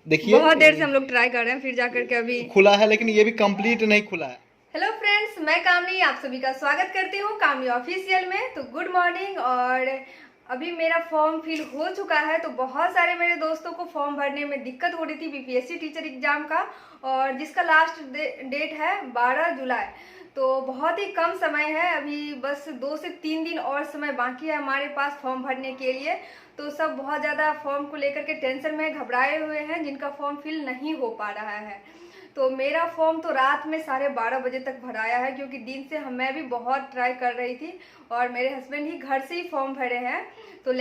देखिए बहुत देर से हम लोग ट्राई कर रहे हैं, फिर जाकर के अभी खुला है, लेकिन ये भी कंप्लीट नहीं खुला है। हेलो फ्रेंड्स, मैं कामनी आप सभी का स्वागत करती हूँ कामनी ऑफिशियल में। तो गुड मॉर्निंग। और अभी मेरा फॉर्म फिल हो चुका है। तो बहुत सारे मेरे दोस्तों को फॉर्म भरने में दिक्कत हो रही थी बीपीएससी टीचर एग्जाम का, और जिसका लास्ट डेट है 12 जुलाई। तो बहुत ही कम समय है, अभी बस 2 से 3 दिन और समय बाकी है हमारे पास फॉर्म भरने के लिए। तो सब बहुत ज़्यादा फॉर्म को लेकर के टेंशन में घबराए हुए हैं, जिनका फॉर्म फिल नहीं हो पा रहा है। तो मेरा फॉर्म तो रात में 12:30 बजे तक भराया है, क्योंकि दिन से मैं भी बहुत ट्राई कर रही थी, और मेरे हस्बैंड ही घर से ही फॉर्म भरे हैं। तो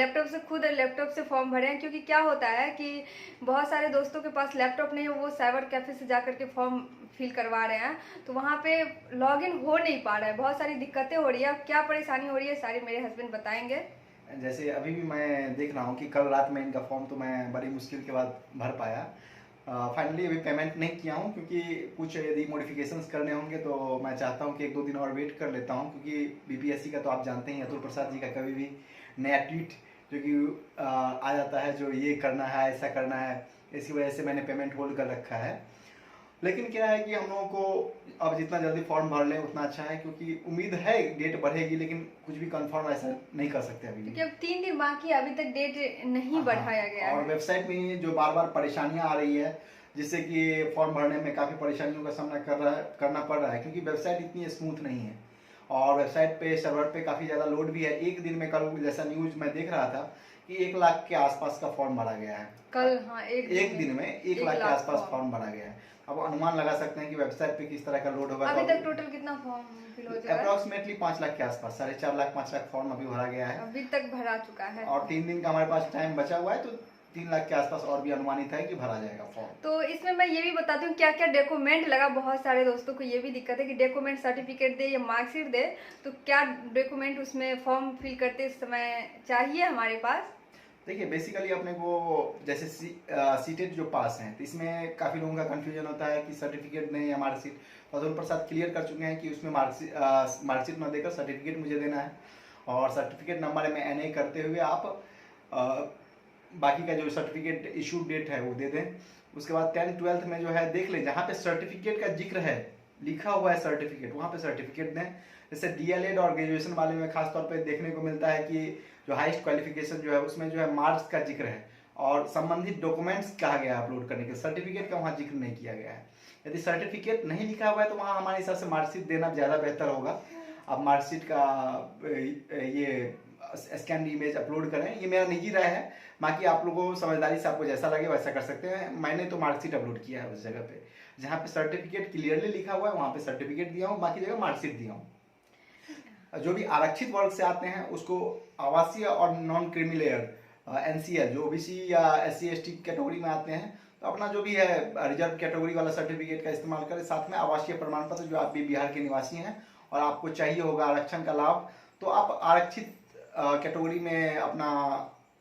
खुद लैपटॉप से फॉर्म भरे हैं, क्योंकि क्या होता है कि बहुत सारे दोस्तों के पास लैपटॉप नहीं है, वो साइबर कैफे से जाकर के फॉर्म फिल करवा रहे हैं। तो वहाँ पे लॉगिन हो नहीं पा रहा है, बहुत सारी दिक्कतें हो रही है। क्या परेशानी हो रही है सारी मेरे हस्बैंड बताएंगे। जैसे अभी भी मैं देख रहा हूँ कि कल रात में इनका फॉर्म तो मैं बड़ी मुश्किल के बाद भर पाया। फाइनली अभी पेमेंट नहीं किया हूँ, क्योंकि कुछ यदि मॉडिफिकेशंस करने होंगे तो मैं चाहता हूँ कि 1-2 दिन और वेट कर लेता हूँ, क्योंकि बीपीएससी का तो आप जानते हैं अतुल प्रसाद जी का कभी भी नया ट्वीट जो कि आ जाता है, जो ये करना है ऐसा करना है, इसी वजह से मैंने पेमेंट होल्ड कर रखा है। लेकिन क्या है कि हम लोगों को अब जितना जल्दी फॉर्म भर लें उतना अच्छा है, क्योंकि उम्मीद है डेट बढ़ेगी, लेकिन कुछ भी कंफर्म ऐसा नहीं कर सकते अभी, क्योंकि अब 3 दिन बाकी है, अभी तक डेट नहीं बढ़ाया गया और है। वेबसाइट में जो बार बार परेशानियां आ रही है, जिससे कि फॉर्म भरने में काफ़ी परेशानियों का सामना करना पड़ रहा है, क्योंकि वेबसाइट इतनी स्मूथ नहीं है, और वेबसाइट पे सर्वर पे काफ़ी ज़्यादा लोड भी है। एक दिन में कल जैसा न्यूज मैं देख रहा था कि 1 लाख के आसपास का फॉर्म भरा गया है कल। हाँ, एक दिन में 1 लाख के आसपास फॉर्म भरा गया है। अब अनुमान लगा सकते हैं कि वेबसाइट पे किस तरह का लोड होगा। अभी तक टोटल कितना फॉर्म फिल हो चुका है? अप्रोक्सीमेटली 5 लाख के आसपास, 4.5 लाख 5 लाख फॉर्म अभी भरा गया है। अभी तक भरा चुका है, और 3 दिन का हमारे पास टाइम बचा हुआ है, तो 3 लाख के आसपास और भी अनुमानित है कि भरा जाएगा फॉर्म। तो इसमें मैं ये भी बताती हूँ क्या क्या डॉक्यूमेंट लगा। बहुत सारे दोस्तों को ये भी दिक्कत है कि डॉक्यूमेंट सर्टिफिकेट दे या मार्कशीट दे, तो क्या डॉक्यूमेंट उसमें फॉर्म फिल करते समय चाहिए हमारे पास। देखिए, बेसिकली अपने को जैसे सीटेट जो पास हैं, तो इसमें काफ़ी लोगों का कंफ्यूजन होता है कि सर्टिफिकेट दें या मार्कशीट। तो अतुल प्रसाद क्लियर कर चुके हैं कि उसमें मार्कशीट न देकर सर्टिफिकेट मुझे देना है, और सर्टिफिकेट नंबर में NA करते हुए आप बाकी का जो सर्टिफिकेट इशू डेट है वो दे दें। उसके बाद 10th-12th में जो है देख लें, जहाँ पे सर्टिफिकेट का जिक्र है, लिखा हुआ है सर्टिफिकेट, वहाँ पे सर्टिफिकेट दें। जैसे DLED और ग्रेजुएशन वाले में खास तौर पे देखने को मिलता है कि जो हाईएस्ट क्वालिफिकेशन जो है उसमें जो है मार्क्स का जिक्र है, और संबंधित डॉक्यूमेंट्स कहा गया है अपलोड करने के, सर्टिफिकेट का वहाँ जिक्र नहीं किया गया है। यदि सर्टिफिकेट नहीं लिखा हुआ है तो वहाँ हमारे हिसाब से मार्कशीट देना ज़्यादा बेहतर होगा। आप मार्कशीट का ये स्कैन इमेज अपलोड करें, ये मेरा निजी राय है। बाकी आप लोगों को समझदारी से आपको जैसा लगे वैसा कर सकते हैं। मैंने तो मार्कशीट अपलोड किया है उस जगह पे जहाँ पे सर्टिफिकेट क्लियरली लिखा हुआ है, वहाँ पे सर्टिफिकेट दिया हूँ, बाकी जगह मार्कशीट दिया हूँ। जो भी आरक्षित वर्ग से आते हैं उसको आवासीय और नॉन क्रीमी लेयर NCL, जो OBC या SC/ST कैटेगरी में आते हैं, तो अपना जो भी है रिजर्व कैटेगरी वाला सर्टिफिकेट का इस्तेमाल करें। साथ में आवासीय प्रमाण पत्र, जो आप भी बिहार के निवासी हैं और आपको चाहिए होगा आरक्षण का लाभ, तो आप आरक्षित कैटेगरी में अपना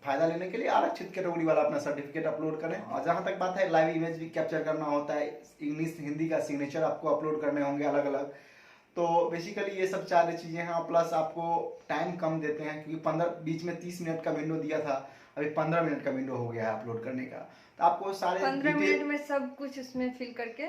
फायदा लेने के लिए आरक्षित कैटेगरी वाला अपना सर्टिफिकेट अपलोड करें। और जहाँ तक बात है, लाइव इमेज भी कैप्चर करना होता है, इंग्लिश हिंदी का सिग्नेचर आपको अपलोड करने होंगे अलग अलग। तो बेसिकली ये सब 4 चीज़ें हैं, प्लस आपको टाइम कम देते हैं, क्योंकि बीच में 30 मिनट का विंडो दिया था, अभी 15 मिनट का विंडो हो गया है अपलोड करने का। तो आपको सारे 15 मिनट में सब कुछ उसमें फिल करके।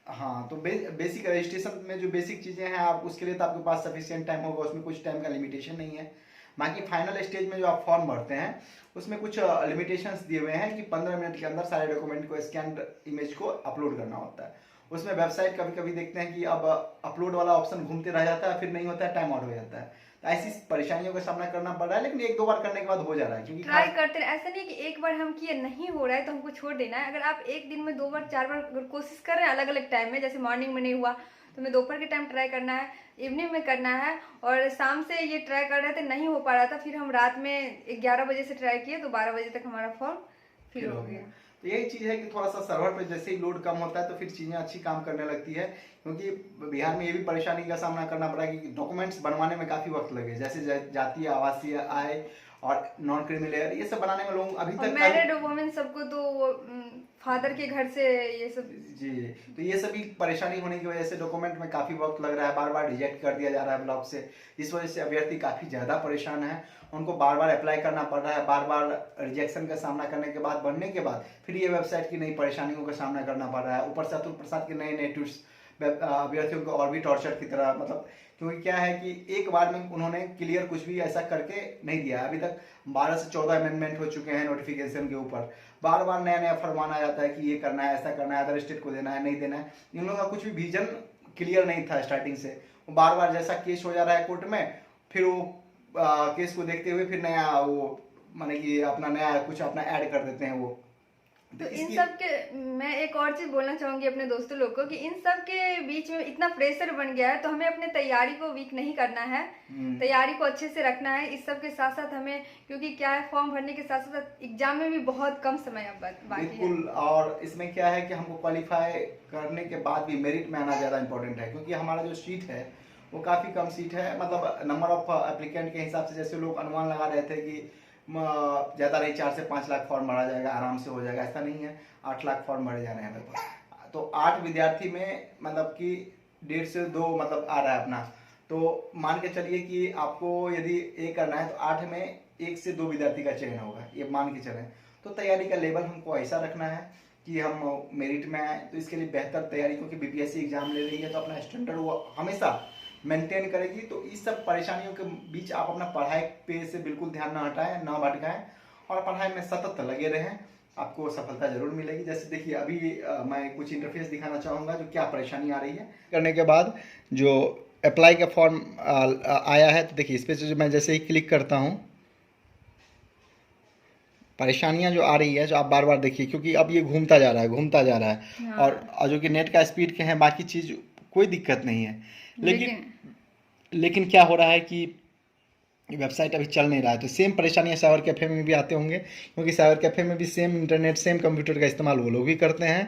हाँ, तो बेसिक रजिस्ट्रेशन में जो बेसिक चीज़ें हैं, आप उसके लिए तो आपके पास सफिशिएंट टाइम होगा, उसमें कुछ टाइम का लिमिटेशन नहीं है। बाकी फाइनल स्टेज में जो आप फॉर्म भरते हैं उसमें कुछ लिमिटेशंस दिए हुए हैं कि 15 मिनट के अंदर सारे डॉक्यूमेंट को स्कैन इमेज को अपलोड करना होता है। उसमें वेबसाइट कभी कभी देखते हैं कि अब अपलोड वाला ऑप्शन घूमते रह जाता है, फिर नहीं होता है, टाइम आउट हो जाता है। तो ऐसी परेशानियों का सामना करना पड़ रहा है, लेकिन 1-2 बार करने के बाद हो जा रहा है, क्योंकि ट्राई करते हैं। ऐसा नहीं कि एक बार हम किए नहीं हो रहा है तो हमको छोड़ देना है। अगर आप एक दिन में 2 बार 4 बार अगर कोशिश कर रहे हैं अलग अलग टाइम में, जैसे मॉर्निंग में नहीं हुआ तो मैं दोपहर के टाइम ट्राई करना है, इवनिंग में करना है, और शाम से ये ट्राई कर रहे थे नहीं हो पा रहा था, फिर हम रात में 11 बजे से ट्राई किए तो 12 बजे तक हमारा फॉर्म फिल हो गया। तो यही चीज़ है कि थोड़ा सा सर्वर पे जैसे ही लोड कम होता है तो फिर चीज़ें अच्छी काम करने लगती है। क्योंकि बिहार में ये भी परेशानी का सामना करना पड़ा कि डॉक्यूमेंट्स बनवाने में काफ़ी वक्त लगे, जैसे जातीय आवासीय आय और नॉन क्रीमी लेयर, ये सब बनाने में लोग अभी तक मैरिड वुमेन सबको तो फादर के घर से ये सब। जी, तो ये सभी परेशानी होने की वजह से डॉक्यूमेंट में काफ़ी वक्त लग रहा है, बार बार रिजेक्ट कर दिया जा रहा है ब्लॉक से। इस वजह से अभ्यर्थी काफ़ी ज़्यादा परेशान है, उनको बार बार अप्लाई करना पड़ रहा है, बार बार रिजेक्शन का सामना करने के बाद, बनने के बाद फिर ये वेबसाइट की नई परेशानियों का सामना करना पड़ रहा है। ऊपर से अतुल प्रसाद के नए नए ट्वीट्स अभ्यर्थियों को और भी टॉर्चर की तरह, मतलब क्योंकि क्या है कि एक बार में उन्होंने क्लियर कुछ भी ऐसा करके नहीं दिया। अभी तक 12 से 14 अमेंडमेंट हो चुके हैं नोटिफिकेशन के ऊपर, बार बार नया नया फरमान आ जाता है कि ये करना है, ऐसा करना है, अदर स्टेट को देना है, नहीं देना है। इन लोगों का कुछ भी विजन क्लियर नहीं था स्टार्टिंग से। वो बार बार जैसा केस हो जा रहा है कोर्ट में, फिर वो केस को देखते हुए फिर नया वो माने कि अपना नया कुछ अपना ऐड कर देते हैं वो। तो इन सब के मैं एक और चीज बोलना चाहूंगी अपने दोस्तों लोग को कि इन सब के बीच में इतना प्रेशर बन गया है, तो हमें अपने तैयारी को वीक नहीं करना है, तैयारी को अच्छे से रखना है। इस सब के साथ साथ हमें, क्योंकि क्या है फॉर्म भरने के साथ साथ एग्जाम में भी बहुत कम समय अब बाकी है। बिल्कुल, और इसमें क्या है कि हमको क्वालिफाई करने के बाद भी मेरिट में आना ज़्यादा इंपॉर्टेंट है, क्योंकि हमारा जो सीट है वो काफ़ी कम सीट है। मतलब नंबर ऑफ एप्लीकेंट के हिसाब से जैसे लोग अनुमान लगा रहे थे कि ज़्यादा नहीं 4 से 5 लाख फॉर्म भरा जाएगा, आराम से हो जाएगा, ऐसा नहीं है। 8 लाख फॉर्म भरे जा रहे हैं लगभग। तो 8 विद्यार्थी में मतलब कि 1.5 से 2 मतलब आ रहा है अपना। तो मान के चलिए कि आपको यदि ए करना है तो 8 में 1 से 2 विद्यार्थी का चयन होगा, ये मान के चलें। तो तैयारी का लेवल हमको ऐसा रखना है कि हम मेरिट में आए। तो इसके लिए बेहतर तैयारी, क्योंकि बीपीएससी एग्जाम ले रही है तो अपना स्टैंडर्ड वो हमेशा मेंटेन करेगी। तो इस सब परेशानियों के बीच आप अपना पढ़ाई पे से बिल्कुल ध्यान ना हटाएं, ना भटकाएं, और पढ़ाई में सतत लगे रहें, आपको सफलता जरूर मिलेगी। जैसे देखिए अभी मैं कुछ इंटरफेस दिखाना चाहूँगा जो क्या परेशानी आ रही है। करने के बाद जो अप्लाई का फॉर्म आया है, तो देखिए इस पर जो मैं जैसे ही क्लिक करता हूँ, परेशानियां जो आ रही है, जो आप बार बार देखिए, क्योंकि अब ये घूमता जा रहा है हाँ। और जो कि नेट का स्पीड के हैं, बाकी चीज़ कोई दिक्कत नहीं है। लेकिन क्या हो रहा है कि वेबसाइट अभी चल नहीं रहा है। तो सेम परेशानियां साइबर कैफ़े में भी आते होंगे, क्योंकि साइबर कैफ़े में भी सेम इंटरनेट, सेम कंप्यूटर का इस्तेमाल वो लोग भी करते हैं।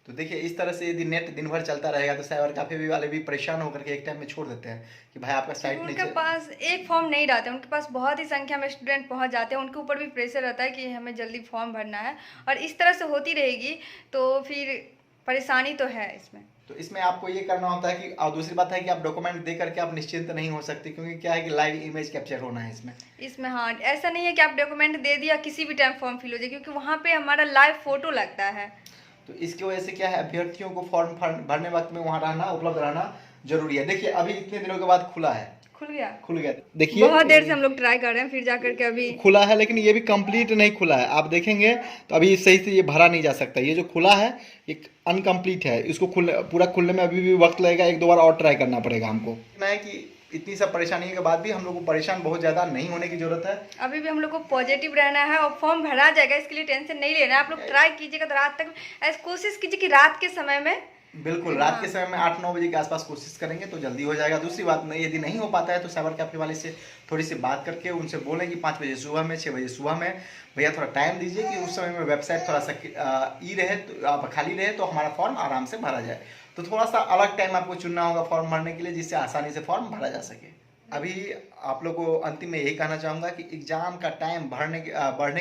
तो देखिए इस तरह से यदि नेट दिन भर चलता रहेगा तो साइबर कैफ़े भी वाले भी परेशान होकर के एक टाइम में छोड़ देते हैं कि भाई आपका साइट नहीं उनके पास एक फॉर्म नहीं रहता है, उनके पास बहुत ही संख्या में स्टूडेंट पहुंच जाते हैं, उनके ऊपर भी प्रेशर रहता है कि हमें जल्दी फॉर्म भरना है, और इस तरह से होती रहेगी तो फिर परेशानी तो है इसमें। तो इसमें आपको ये करना होता है कि, और दूसरी बात है कि आप डॉक्यूमेंट दे करके आप निश्चिंत नहीं हो सकते, क्योंकि क्या है कि लाइव इमेज कैप्चर होना है इसमें। हाँ, ऐसा नहीं है कि आप डॉक्यूमेंट दे दिया किसी भी टाइम फॉर्म फिल हो जाए, क्योंकि वहाँ पे हमारा लाइव फोटो लगता है। तो इसकी वजह से क्या है, अभ्यर्थियों को फॉर्म भरने वक्त में वहाँ रहना, उपलब्ध रहना जरूरी है। देखिए अभी इतने दिनों के बाद खुल गया। देखिए बहुत देर से हम लोग ट्राई कर रहे हैं, फिर जाकर के अभी खुला है, लेकिन ये भी कंप्लीट नहीं खुला है। आप देखेंगे तो अभी सही से ये भरा नहीं जा सकता। ये जो खुला है ये अनकम्प्लीट है, इसको पूरा खुलने में अभी भी वक्त लगेगा, 1-2 बार और ट्राई करना पड़ेगा हमको। है कि इतनी सब परेशानियों के बाद भी हम लोग को परेशान बहुत ज़्यादा नहीं होने की जरूरत है। अभी भी हम लोग को पॉजिटिव रहना है, और फॉर्म भरा जाएगा, इसके लिए टेंशन नहीं लेना है। आप लोग ट्राई कीजिएगा तो रात तक ऐसे कोशिश कीजिए कि रात के समय में, बिल्कुल रात के समय में 8-9 बजे के आसपास कोशिश करेंगे तो जल्दी हो जाएगा। दूसरी बात नहीं, यदि नहीं हो पाता है तो साइबर कैफे वाले से थोड़ी सी बात करके उनसे बोलें कि 5 बजे सुबह में, 6 बजे सुबह में भैया थोड़ा टाइम दीजिए कि उस समय में वेबसाइट थोड़ा सा रहे तो खाली रहे, तो हमारा फॉर्म आराम से भरा जाए। तो थोड़ा सा अलग टाइम आपको चुनना होगा फॉर्म भरने के लिए, जिससे आसानी से फॉर्म भरा जा सके। अभी आप लोग को अंतिम में यही कहना चाहूँगा कि एग्जाम का टाइम बढ़ने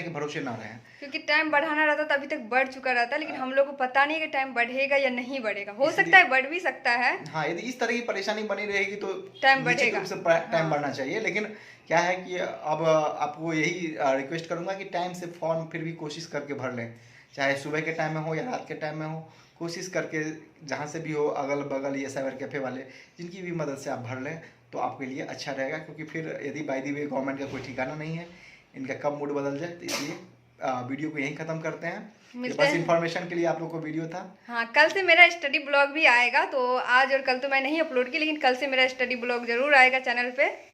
के भरोसे ना रहें, क्योंकि टाइम बढ़ाना रहता तो अभी तक बढ़ चुका रहता, लेकिन हम लोग को पता नहीं है कि टाइम बढ़ेगा या नहीं बढ़ेगा। हो सकता है बढ़ भी सकता है। हाँ, यदि इस तरह की परेशानी बनी रहेगी तो टाइम बढ़ेगा, टाइम बढ़ना चाहिए। लेकिन क्या है कि अब आपको यही रिक्वेस्ट करूँगा कि टाइम से फॉर्म फिर भी कोशिश करके भर लें, चाहे सुबह के टाइम में हो या रात के टाइम में हो। कोशिश करके जहाँ से भी हो, अगल बगल ये साइबर कैफ़े वाले जिनकी भी मदद से आप भर लें तो आपके लिए अच्छा रहेगा। क्योंकि फिर यदि बाय द वे गवर्नमेंट का कोई ठिकाना नहीं है, इनका कब मूड बदल जाए। तो इसलिए वीडियो को यहीं ख़त्म करते हैं। बस इन्फॉर्मेशन के लिए आप लोग को वीडियो था। हाँ, कल से मेरा स्टडी ब्लॉग भी आएगा, तो आज और कल तो मैं नहीं अपलोड की, लेकिन कल से मेरा स्टडी ब्लॉग जरूर आएगा चैनल पे।